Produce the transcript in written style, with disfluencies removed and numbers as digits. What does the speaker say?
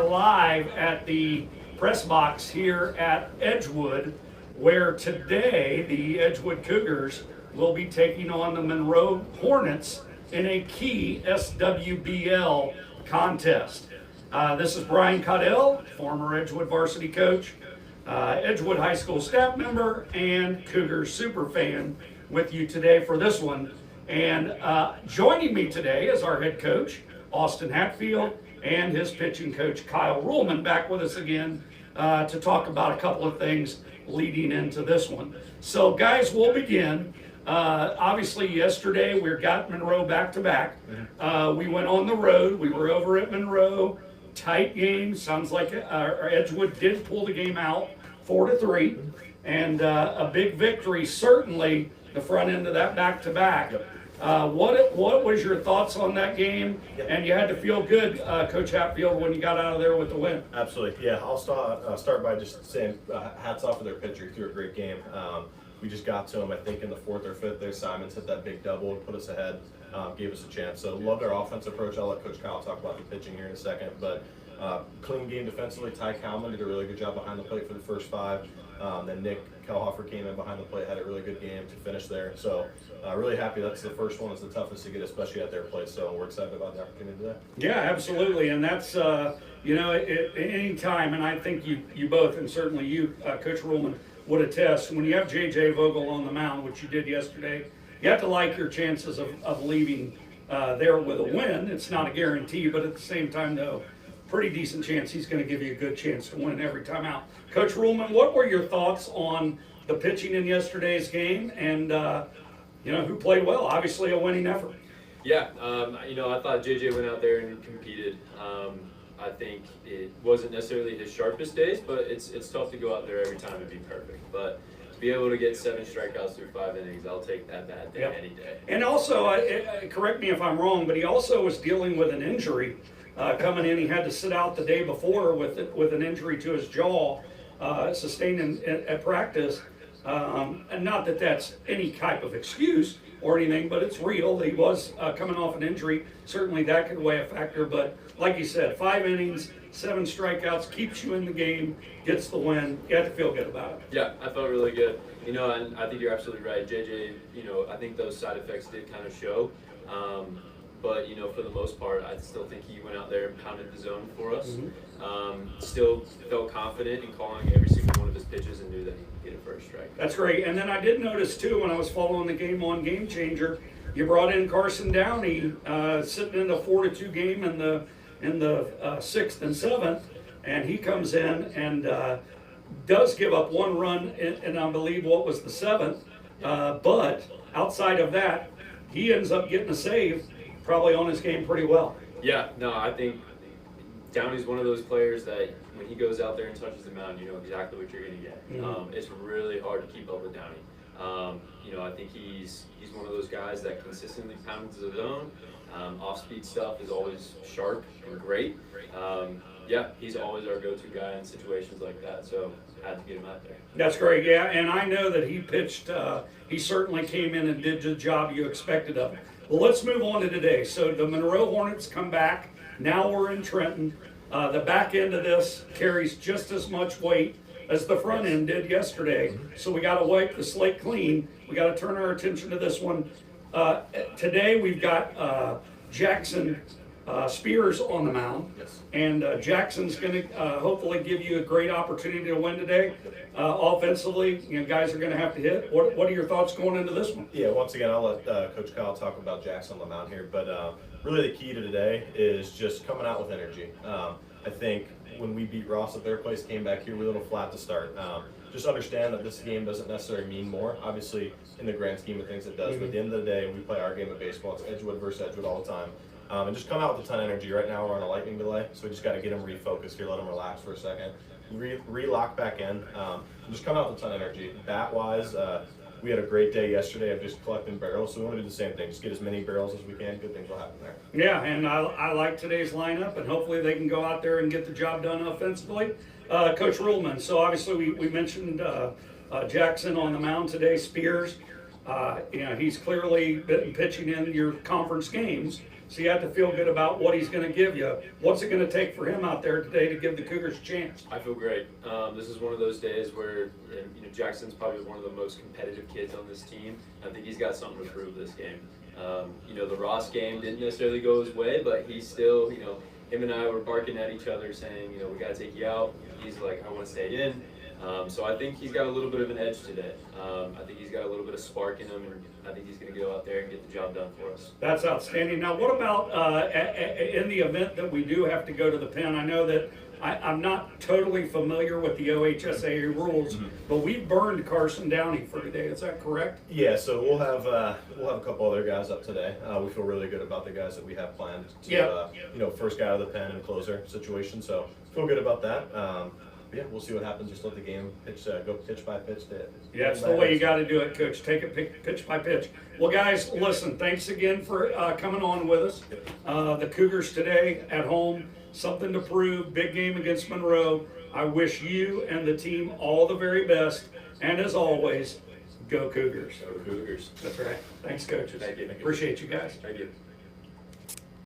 Live at the press box here at Edgewood, where today the Edgewood Cougars will be taking on the Monroe Hornets in a key SWBL contest. This is Brian Caudell, former Edgewood varsity coach, Edgewood High School staff member, and Cougars superfan with you today for this one. And joining me today is our head coach, Austin Hatfield, and his pitching coach, Kyle Ruhlman, back with us again to talk about a couple of things leading into this one. So, guys, we'll begin. Obviously, yesterday we got Monroe back-to-back. We went on the road. We were over at Monroe. Tight game. Sounds like our Edgewood did pull the game out 4-3. And a big victory, certainly the front end of that back-to-back. What was your thoughts on that game? And you had to feel good, Coach Hatfield, when you got out of there with the win. Absolutely, yeah. I'll start by just saying hats off to their pitcher. He threw a great game. We just got to him, I think, in the fourth or fifth there. Simons hit that big double and put us ahead, gave us a chance. So love their offensive approach. I'll let Coach Kyle talk about the pitching here in a second. But clean game defensively. Ty Kalman did a really good job behind the plate for the first five. Then Nick Kelhofer came in behind the plate, had a really good game to finish there. So really happy. That's the first one. It's the toughest to get, especially at their place. So we're excited about the opportunity today. Yeah, absolutely. And that's, any time, and I think you both, and certainly you, Coach Ruhlman, would attest, when you have J.J. Vogel on the mound, which you did yesterday, you have to like your chances of leaving there with a win. It's not a guarantee, but at the same time, though, pretty decent chance he's going to give you a good chance to win every time out. Coach Ruhlman, what were your thoughts on the pitching in yesterday's game and, who played well? Obviously a winning effort. Yeah, I thought JJ went out there and competed. I think it wasn't necessarily his sharpest days, but it's tough to go out there every time and be perfect. But to be able to get 7 strikeouts through 5 innings, I'll take that bad day any day. And also, correct me if I'm wrong, but he also was dealing with an injury coming in. He had to sit out the day before with an injury to his jaw, sustained at practice. And not that that's any type of excuse or anything, but it's real. He was coming off an injury. Certainly that could weigh a factor. But like you said, 5 innings, 7 strikeouts, keeps you in the game, gets the win. You have to feel good about it. Yeah, I felt really good. And I think you're absolutely right. JJ, I think those side effects did kind of show. But, for the most part, I still think he went out there and pounded the zone for us. Still felt confident in calling every single one of his pitches and knew that he could get a first strike. That's great. And then I did notice, too, when I was following the game on Game Changer, you brought in Carson Downey, sitting in the 4-2 game in the 6th and 7th, and he comes in and does give up 1 run in I believe what was the 7th. But outside of that, he ends up getting a save. Probably on his game pretty well. Yeah, no, I think Downey's one of those players that when he goes out there and touches the mound, you know exactly what you're going to get. It's really hard to keep up with Downey. I think he's one of those guys that consistently pounds the zone. Off-speed stuff is always sharp and great. He's always our go-to guy in situations like that, so had to get him out there. That's great, yeah, and I know that he pitched, he certainly came in and did the job you expected of him. Well, let's move on to today. So the Monroe Hornets come back. Now we're in Trenton. The back end of this carries just as much weight as the front end did yesterday. So we got to wipe the slate clean. We got to turn our attention to this one. Today we've got Jackson Spears on the mound. And Jackson's going to hopefully give you a great opportunity to win today. Offensively, guys are going to have to hit. What are your thoughts going into this one? Yeah, once again, I'll let Coach Kyle talk about Jackson on the mound here. But really the key to today is just coming out with energy. I think when we beat Ross at their place, came back here, we were a little flat to start. Just understand that this game doesn't necessarily mean more. Obviously, in the grand scheme of things, it does. But at the end of the day, we play our game of baseball. It's Edgewood versus Edgewood all the time. And just come out with a ton of energy. Right now we're on a lightning delay, so we just got to get them refocused here, let them relax for a second, re-lock back in, and just come out with a ton of energy. Bat-wise, we had a great day yesterday of just collecting barrels, so we want to do the same thing. Just get as many barrels as we can. Good things will happen there. Yeah, and I like today's lineup, and hopefully they can go out there and get the job done offensively. Coach Ruhlman, so obviously we mentioned Jackson on the mound today, Spears. He's clearly been pitching in your conference games. so you have to feel good about what he's going to give you. What's it going to take for him out there today to give the Cougars a chance? I feel great. This is one of those days where Jackson's probably one of the most competitive kids on this team. I think he's got something to prove this game. The Ross game didn't necessarily go his way, but he's still, him and I were barking at each other saying, we got to take you out. He's like, I want to stay in. So I think he's got a little bit of an edge today. I think he's got a little bit of spark in him, and I think he's going to go out there and get the job done for us. That's outstanding. Now, what about in the event that we do have to go to the pen? I know that I'm not totally familiar with the OHSAA rules, but we burned Carson Downey for today. Is that correct? Yeah, so we'll have a couple other guys up today. We feel really good about the guys that we have planned to, first guy out of the pen and closer situation. So feel good about that. Yeah, we'll see what happens. Just let the game go pitch by pitch. Yeah, that's the way you got to do it, Coach. Take it pitch by pitch. Well, guys, listen, thanks again for coming on with us. The Cougars today at home, something to prove, big game against Monroe. I wish you and the team all the very best. And as always, go Cougars. Go Cougars. That's right. Thanks, coaches. Thank you. Appreciate you guys. Thank you.